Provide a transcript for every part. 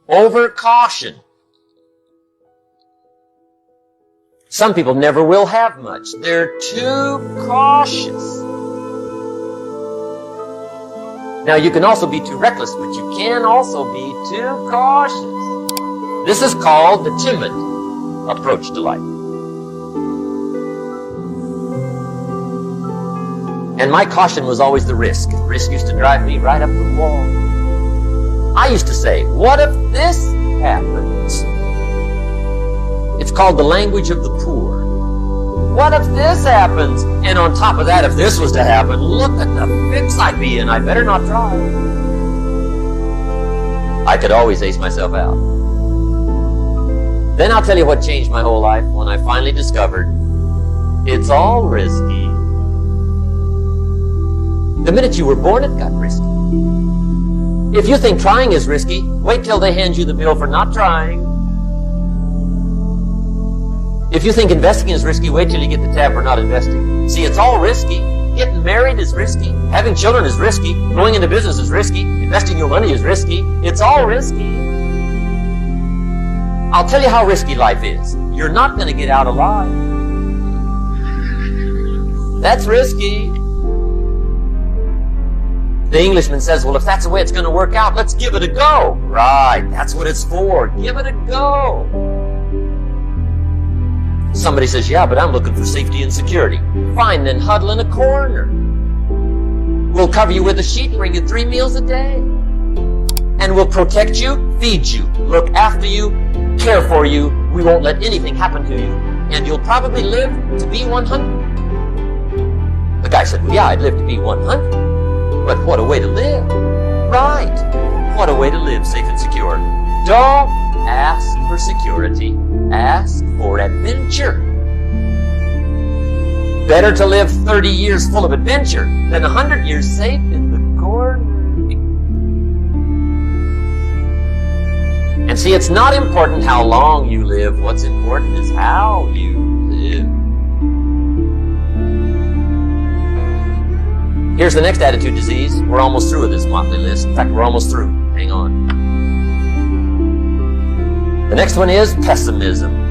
Over caution. Some people never will have much. They're too cautious. Now, you can also be too reckless, but you can also be too cautious. This is called the timid approach to life. And my caution was always the risk. Risk used to drive me right up the wall. I used to say, what if this happens? It's called the language of the poor. What if this happens? And on top of that, if this was to happen, look at the fix I'd be in. I better not try. I could always ace myself out. Then I'll tell you what changed my whole life when I finally discovered it's all risky. The minute you were born, it got risky. If you think trying is risky, wait till they hand you the bill for not trying. If you think investing is risky, wait till you get the tab for not investing. See, it's all risky. Getting married is risky. Having children is risky. Going into business is risky. Investing your money is risky. It's all risky. I'll tell you how risky life is. You're not going to get out alive. That's risky. The Englishman says, well, if that's the way it's going to work out, let's give it a go. Right, that's what it's for. Give it a go. Somebody says, yeah, but I'm looking for safety and security. Fine, then huddle in a corner. We'll cover you with a sheet, bring you 3 meals a day. And we'll protect you, feed you, look after you, care for you. We won't let anything happen to you. And you'll probably live to be 100. The guy said, well, yeah, I'd live to be 100. But what a way to live. Right. What a way to live, safe and secure. Don't ask for security. Ask for adventure. Better to live 30 years full of adventure than 100 years safe in the corner. And see, it's not important how long you live. What's important is how you live. Here's the next attitude disease. We're almost through with this motley list. In fact, we're almost through. Hang on. The next one is pessimism.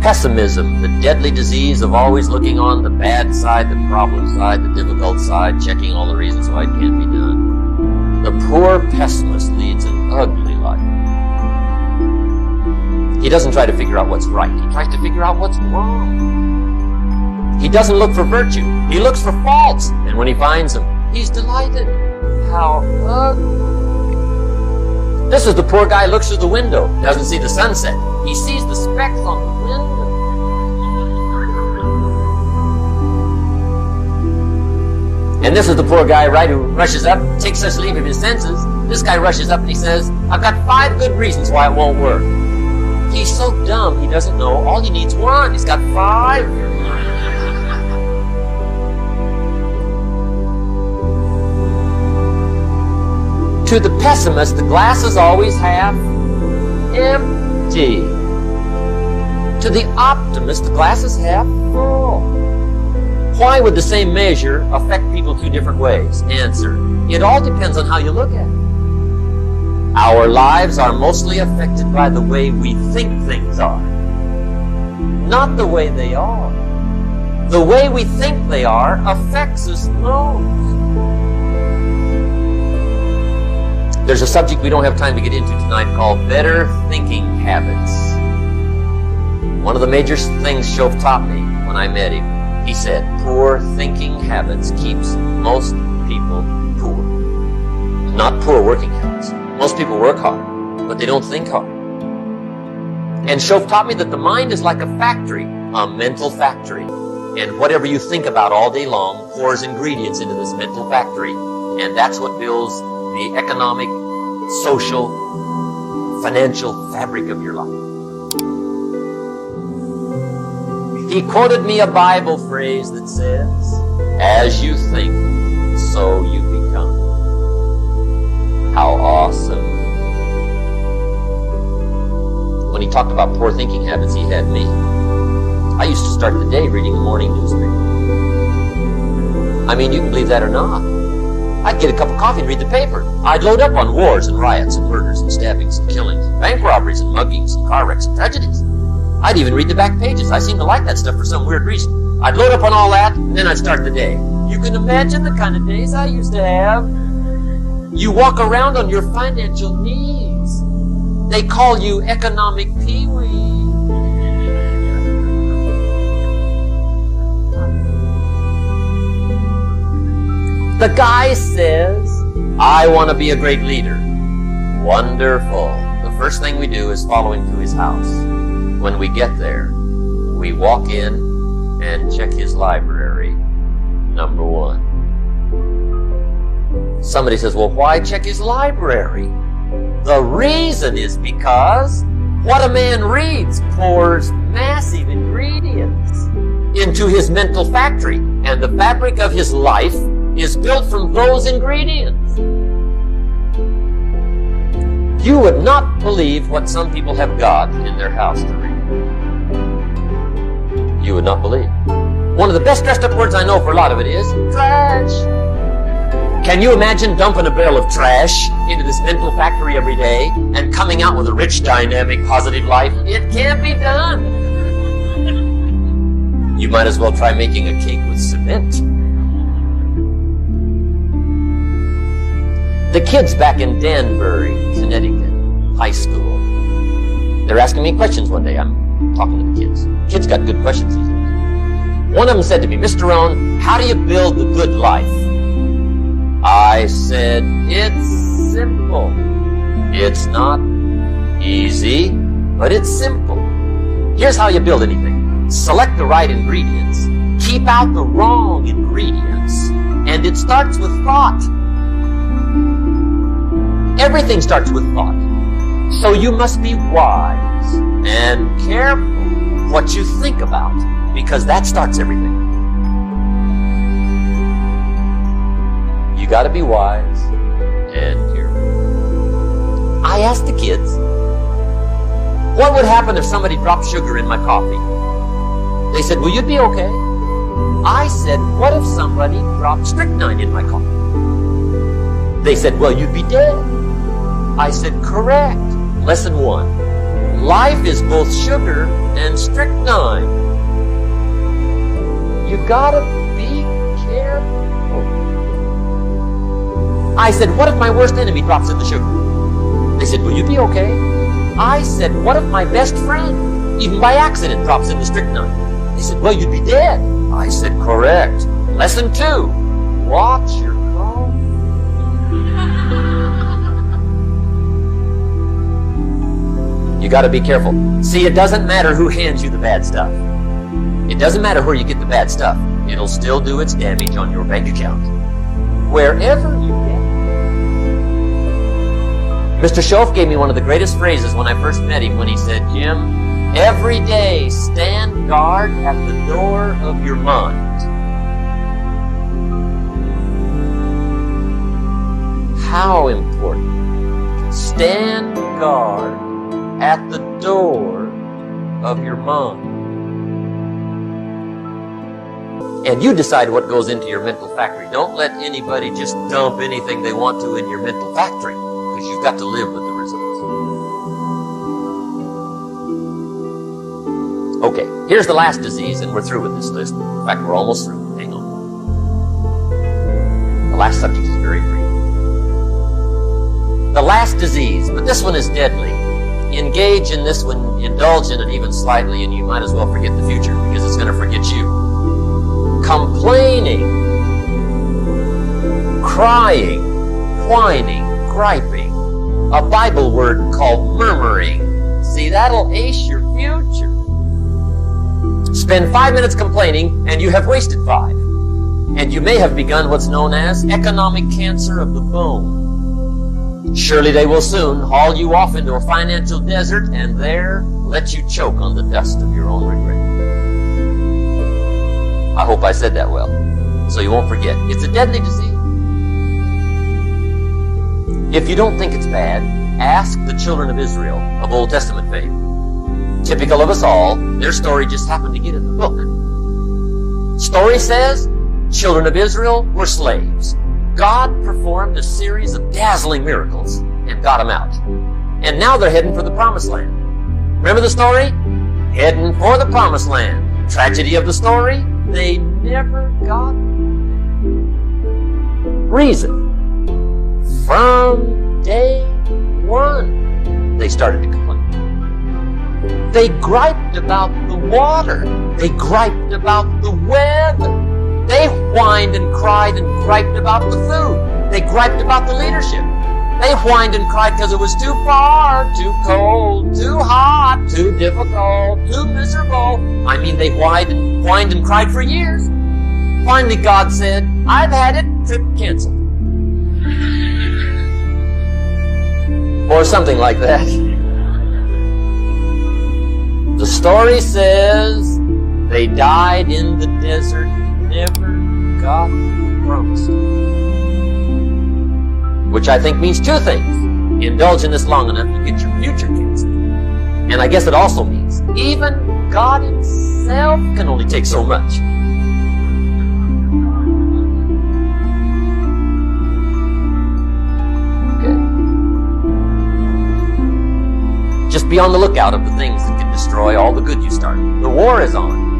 Pessimism, the deadly disease of always looking on the bad side, the problem side, the difficult side, checking all the reasons why it can't be done. The poor pessimist leads an ugly life. He doesn't try to figure out what's right. He tries to figure out what's wrong. He doesn't look for virtue. He looks for faults. And when he finds them, he's delighted. How ugly. This is the poor guy who looks through the window, doesn't see the sunset. He sees the specks on the window. And this is the poor guy, right, who rushes up, takes such leave of his senses. This guy rushes up and he says, I've got 5 good reasons why it won't work. He's so dumb, he doesn't know. All he needs 1. He's got 5. To the pessimist, the glass is always half empty. To the optimist, the glass is half full. Why would the same measure affect people 2 different ways? Answer, it all depends on how you look at it. Our lives are mostly affected by the way we think things are, not the way they are. The way we think they are affects us most. There's a subject we don't have time to get into tonight called better thinking habits. One of the major things Shove taught me when I met him, he said, poor thinking habits keeps most people poor. Not poor working habits. Most people work hard, but they don't think hard. And Shove taught me that the mind is like a factory, a mental factory. And whatever you think about all day long pours ingredients into this mental factory. And that's what builds the economic, social, financial fabric of your life. He quoted me a Bible phrase that says, as you think, so you become. How awesome. When he talked about poor thinking habits, he had me. I used to start the day reading the morning newspaper. I mean, you can believe that or not. I'd get a cup of coffee and read the paper. I'd load up on wars and riots and murders and stabbings and killings, bank robberies and muggings and car wrecks and tragedies. I'd even read the back pages. I seem to like that stuff for some weird reason. I'd load up on all that, and then I'd start the day. You can imagine the kind of days I used to have. You walk around on your financial knees. They call you economic peewee. The guy says, I want to be a great leader. Wonderful. The first thing we do is follow him to his house. When we get there, we walk in and check his library, number one. Somebody says, well, why check his library? The reason is because what a man reads pours massive ingredients into his mental factory, and the fabric of his life is built from those ingredients. You would not believe what some people have got in their house to read. You would not believe. One of the best dressed up words I know for a lot of it is trash. Can you imagine dumping a barrel of trash into this mental factory every day and coming out with a rich, dynamic, positive life? It can't be done. You might as well try making a cake with cement. The kids back in Danbury, Connecticut, high school, they're asking me questions one day. I'm talking to the kids. Kids got good questions these days. One of them said to me, Mr. Rohn, how do you build the good life? I said, it's simple. It's not easy, but it's simple. Here's how you build anything. Select the right ingredients, keep out the wrong ingredients, and it starts with thought. Everything starts with thought. So you must be wise and careful what you think about, because that starts everything. You got to be wise and careful. I asked the kids, what would happen if somebody dropped sugar in my coffee? They said, well, you'd be okay. I said, what if somebody dropped strychnine in my coffee? They said, well, you'd be dead. I said, correct. Lesson 1. Life is both sugar and strychnine. You gotta be careful. I said, what if my worst enemy drops in the sugar? They said, will you be okay? I said, what if my best friend, even by accident, drops in the strychnine? They said, well, you'd be dead. I said, correct. Lesson 2. Watch your call. You got to be careful. See, it doesn't matter who hands you the bad stuff. It doesn't matter where you get the bad stuff. It'll still do its damage on your bank account. Wherever you get it. Mr. Schoaf gave me one of the greatest phrases when I first met him when he said, Jim, every day stand guard at the door of your mind. How important. Stand guard at the door of your mind. And you decide what goes into your mental factory. Don't let anybody just dump anything they want to in your mental factory, because you've got to live with the results. Okay, here's the last disease, and we're through with this list. In fact, we're almost through. Hang on. The last subject is very brief. The last disease, but this one is deadly. Engage in this one, indulge in it even slightly, and you might as well forget the future, because it's going to forget you. Complaining, crying, whining, griping. A Bible word called murmuring. See, that'll ace your future. Spend 5 minutes complaining, and you have wasted 5. And you may have begun what's known as economic cancer of the bone. Surely they will soon haul you off into a financial desert and there let you choke on the dust of your own regret. I hope I said that well, so you won't forget. It's a deadly disease. If you don't think it's bad, ask the children of Israel of Old Testament fame. Typical of us all, their story just happened to get in the book. Story says, children of Israel were slaves. God performed a series of dazzling miracles and got them out. And now they're heading for the promised land. Remember the story? Heading for the promised land. Tragedy of the story? They never got reason. From day one, they started to complain. They griped about the water. They griped about the weather. They whined and cried and griped about the food. They griped about the leadership. They whined and cried because it was too far, too cold, too hot, too difficult, too miserable. I mean, they whined and cried for years. Finally, God said, I've had it, trip canceled. Or something like that. The story says they died in the desert, never got the promise. Which I think means two things. Indulge in this long enough, you get your future canceled. And I guess it also means even God himself can only take so much. Okay. Just be on the lookout of the things that can destroy all the good you started. The war is on.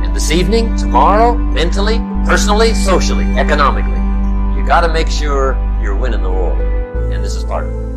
And this evening, tomorrow, mentally, personally, socially, economically, you got to make sure you're winning the war. And this is part of it.